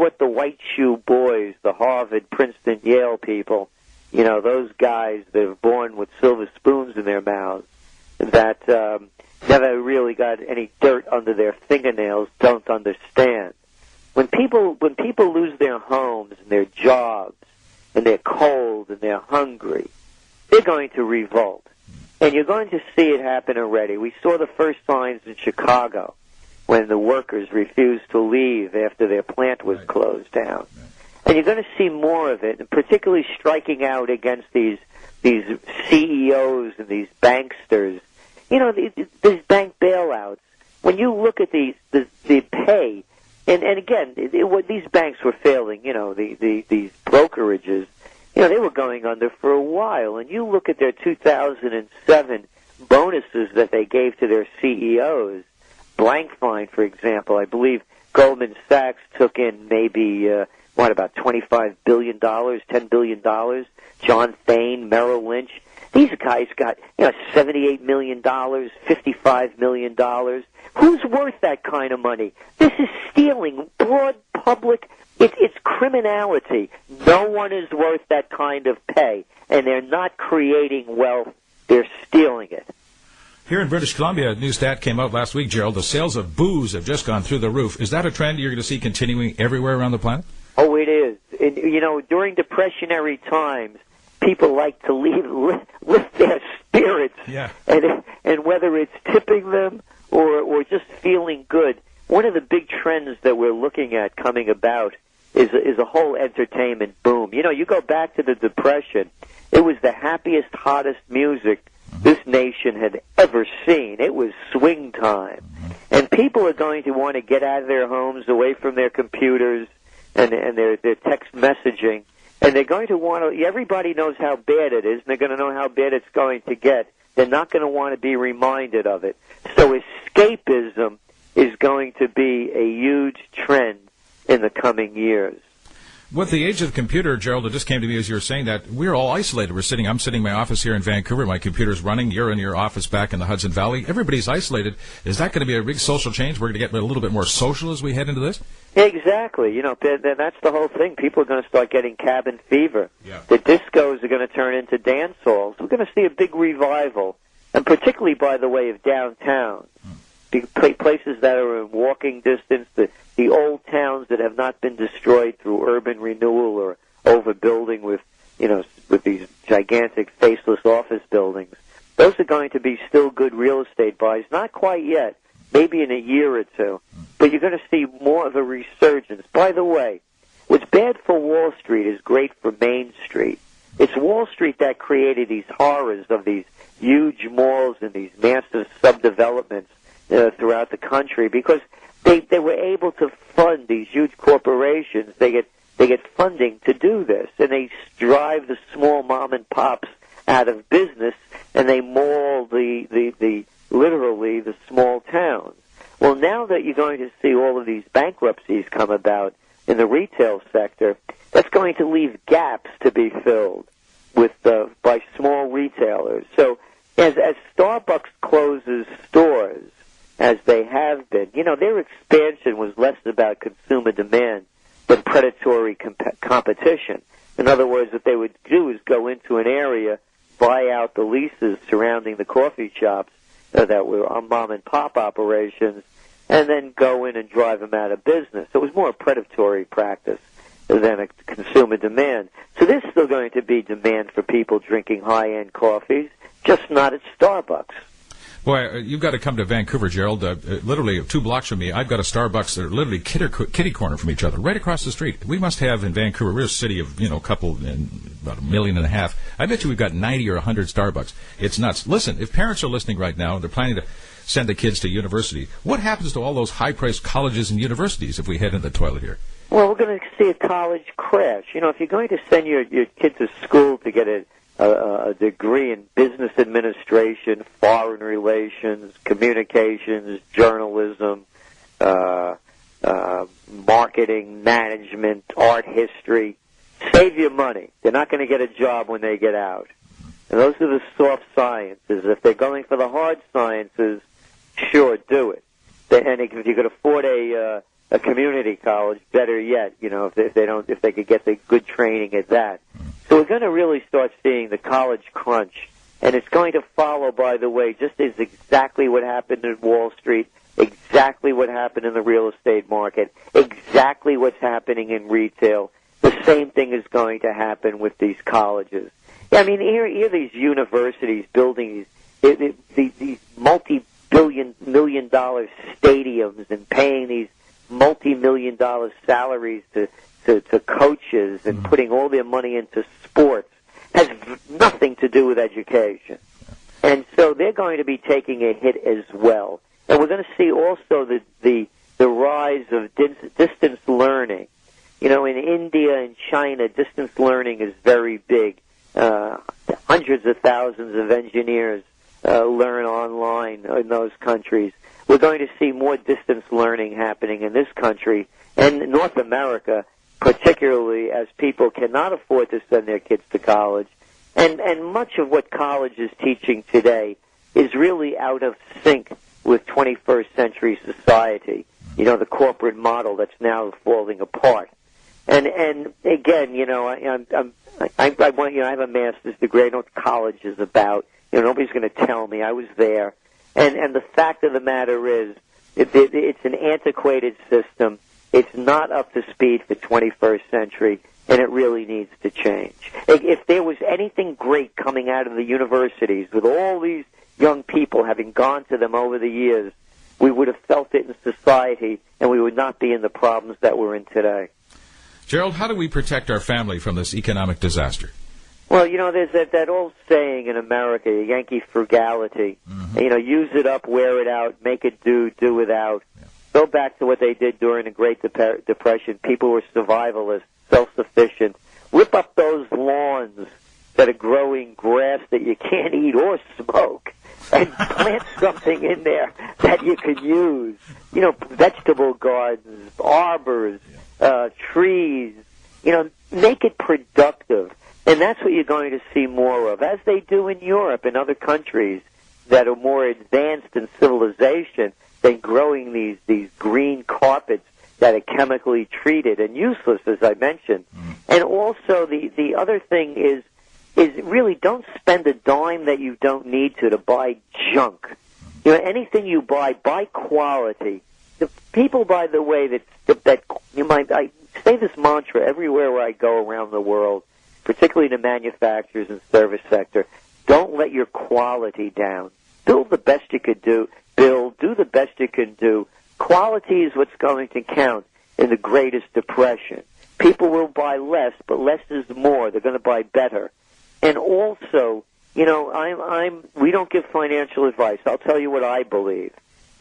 what the white shoe boys, the Harvard, Princeton, Yale people, those guys that are born with silver spoons in their mouths, that never really got any dirt under their fingernails, don't understand. When people lose their homes and their jobs, and they're cold and they're hungry, they're going to revolt. And you're going to see it happen already. We saw the first signs in Chicago when the workers refused to leave after their plant was closed down. And you're going to see more of it, and particularly striking out against these CEOs and these banksters. These bank bailouts. When you look at the pay, and again, these banks were failing. These brokerages. They were going under for a while. And you look at their 2007 bonuses that they gave to their CEOs. Blankfein, for example, I believe Goldman Sachs took in maybe, about $25 billion, $10 billion. John Thain, Merrill Lynch. These guys got, $78 million, $55 million. Who's worth that kind of money? This is stealing, broad public. It's criminality. No one is worth that kind of pay, and they're not creating wealth. They're stealing it. Here in British Columbia, a new stat came out last week, Gerald. The sales of booze have just gone through the roof. Is that a trend you're going to see continuing everywhere around the planet? Oh, it is. And, during depressionary times, people like to lift their spirits. Yeah. And whether it's tipping them or just feeling good, one of the big trends that we're looking at coming about is a whole entertainment boom. You go back to the Depression, it was the happiest, hottest music this nation had ever seen. It was swing time. And people are going to want to get out of their homes, away from their computers and their text messaging, and they're going to want to, everybody knows how bad it is, and they're going to know how bad it's going to get. They're not going to want to be reminded of it. So escapism is going to be a huge trend in the coming years. With the age of the computer, Gerald, it just came to me as you were saying that we're all isolated. I'm sitting in my office here in Vancouver. My computer's running. You're in your office back in the Hudson Valley. Everybody's isolated. Is that going to be a big social change? We're going to get a little bit more social as we head into this? Exactly. That's the whole thing. People are going to start getting cabin fever. Yeah. The discos are going to turn into dance halls. We're going to see a big revival, and particularly, by the way, of downtown. Places that are in walking distance, the old towns that have not been destroyed through urban renewal or overbuilding with these gigantic faceless office buildings. Those are going to be still good real estate buys. Not quite yet, maybe in a year or two. But you're going to see more of a resurgence. By the way, what's bad for Wall Street is great for Main Street. It's Wall Street that created these horrors of these huge malls and these massive subdevelopments throughout the country, because they were able to fund these huge corporations. They get funding to do this, and they drive the small mom and pops out of business, and they maul literally the small towns. Well, now that you're going to see all of these bankruptcies come about in the retail sector, that's going to leave gaps to be filled by small retailers. So as Starbucks closes stores, as they have been, their expansion was less about consumer demand than predatory competition. In other words, what they would do is go into an area, buy out the leases surrounding the coffee shops that were on mom-and-pop operations, and then go in and drive them out of business. So it was more a predatory practice than a consumer demand. So there's still going to be demand for people drinking high-end coffees, just not at Starbucks. Boy, you've got to come to Vancouver, Gerald. Literally 2 blocks from me, I've got a Starbucks that are literally kitty corner from each other, right across the street. We must have in Vancouver, we're a city of, a couple, and about 1.5 million. I bet you we've got 90 or 100 Starbucks. It's nuts. Listen, if parents are listening right now and they're planning to send the kids to university, what happens to all those high-priced colleges and universities if we head into the toilet here? Well, we're going to see a college crash. If you're going to send your kid to school to get a degree in business administration, foreign relations, communications, journalism, marketing, management, art history. Save your money. They're not going to get a job when they get out. And those are the soft sciences. If they're going for the hard sciences, sure, do it. And if you could afford a a community college, better yet, if they could get the good training at that. So we're going to really start seeing the college crunch, and it's going to follow, by the way, just as exactly what happened in Wall Street, exactly what happened in the real estate market, exactly what's happening in retail. The same thing is going to happen with these colleges. I mean, here these universities building these multi-million-dollar stadiums and paying these multi-million-dollar salaries to coaches and putting all their money into sports has nothing to do with education. And so they're going to be taking a hit as well. And we're going to see also the rise of distance learning. In India and China, distance learning is very big. Hundreds of thousands of engineers learn online in those countries. We're going to see more distance learning happening in this country and North America, particularly as people cannot afford to send their kids to college. And much of what college is teaching today is really out of sync with 21st century society, the corporate model that's now falling apart. And again, I have a master's degree. I know what college is about. Nobody's going to tell me. I was there. And the fact of the matter is, it's an antiquated system. It's not up to speed for 21st century, and it really needs to change. If there was anything great coming out of the universities, with all these young people having gone to them over the years, we would have felt it in society, and we would not be in the problems that we're in today. Gerald, how do we protect our family from this economic disaster? Well, there's that old saying in America, Yankee frugality. Mm-hmm. Use it up, wear it out, make it do without. Yeah. Go back to what they did during the Great Depression. People were survivalists, self-sufficient. Rip up those lawns that are growing grass that you can't eat or smoke, and plant something in there that you could use. Vegetable gardens, arbors, trees. Make it productive. And that's what you're going to see more of, as they do in Europe and other countries that are more advanced in civilization than growing these green carpets that are chemically treated and useless, as I mentioned. And also the other thing is really don't spend a dime that you don't need to buy junk. Anything you buy quality. The people, by the way, I say this mantra everywhere where I go around the world, particularly the manufacturers and service sector. Don't let your quality down. Build the best you could do. Do the best you can do. Quality is what's going to count in the greatest depression. People will buy less, but less is more. They're going to buy better. And also, we don't give financial advice. I'll tell you what I believe.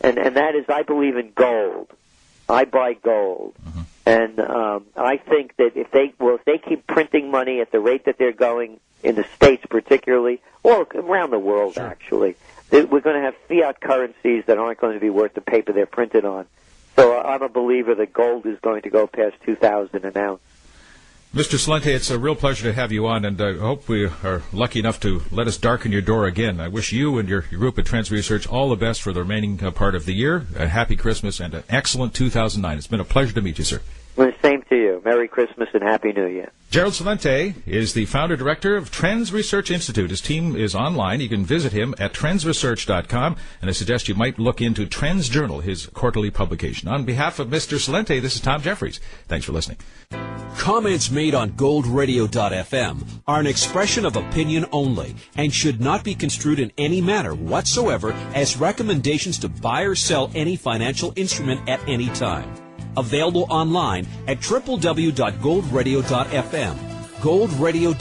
And that is, I believe in gold. I buy gold. Mm-hmm. And I think that if they keep printing money at the rate that they're going in the States particularly, or around the world actually, we're going to have fiat currencies that aren't going to be worth the paper they're printed on. So I'm a believer that gold is going to go past $2,000 an ounce. Mr. Celente, it's a real pleasure to have you on, and I hope we are lucky enough to let us darken your door again. I wish you and your group at Trends Research all the best for the remaining part of the year. A happy Christmas and an excellent 2009. It's been a pleasure to meet you, sir. Well, the same to you. Merry Christmas and Happy New Year. Gerald Celente is the founder-director of Trends Research Institute. His team is online. You can visit him at trendsresearch.com, and I suggest you might look into Trends Journal, his quarterly publication. On behalf of Mr. Celente, this is Tom Jeffries. Thanks for listening. Comments made on goldradio.fm are an expression of opinion only and should not be construed in any manner whatsoever as recommendations to buy or sell any financial instrument at any time. Available online at www.goldradio.fm. goldradio.fm.